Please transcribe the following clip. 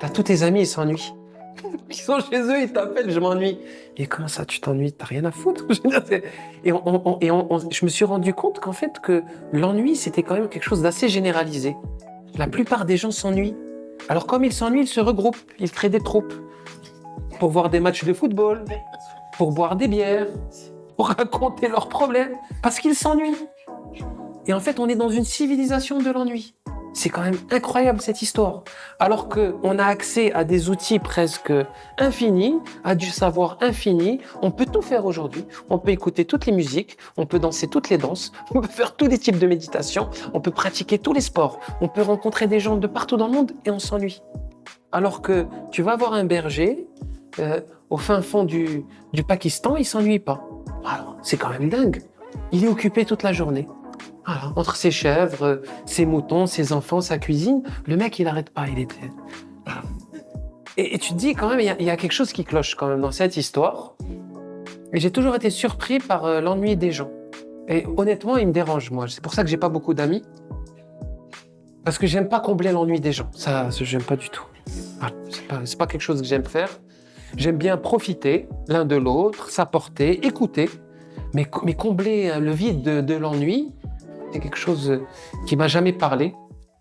T'as tous tes amis, ils s'ennuient. Ils sont chez eux, ils t'appellent, je m'ennuie. Et comment ça, tu t'ennuies? T'as rien à foutre. Je veux dire, je me suis rendu compte qu'en fait, que l'ennui, c'était quand même quelque chose d'assez généralisé. La plupart des gens s'ennuient. Alors comme ils s'ennuient, ils se regroupent, ils créent des troupes pour voir des matchs de football, pour boire des bières, pour raconter leurs problèmes, parce qu'ils s'ennuient. Et en fait, on est dans une civilisation de l'ennui. C'est quand même incroyable cette histoire. Alors qu'on a accès à des outils presque infinis, à du savoir infini, on peut tout faire aujourd'hui. On peut écouter toutes les musiques, on peut danser toutes les danses, on peut faire tous les types de méditation, on peut pratiquer tous les sports, on peut rencontrer des gens de partout dans le monde et on s'ennuie. Alors que tu vas voir un berger au fin fond du Pakistan, il s'ennuie pas. Alors, c'est quand même dingue. Il est occupé toute la journée. Voilà, entre ses chèvres, ses moutons, ses enfants, sa cuisine, le mec, il n'arrête pas. Il était. Voilà. Et tu te dis quand même, il y a quelque chose qui cloche quand même dans cette histoire. Et j'ai toujours été surpris par l'ennui des gens. Et honnêtement, il me dérange, moi. C'est pour ça que j'ai pas beaucoup d'amis. Parce que j'aime pas combler l'ennui des gens. Ça, j'aime pas du tout. Voilà, c'est pas quelque chose que j'aime faire. J'aime bien profiter l'un de l'autre, s'apporter, écouter. Mais combler le vide de l'ennui, c'est quelque chose qui m'a jamais parlé.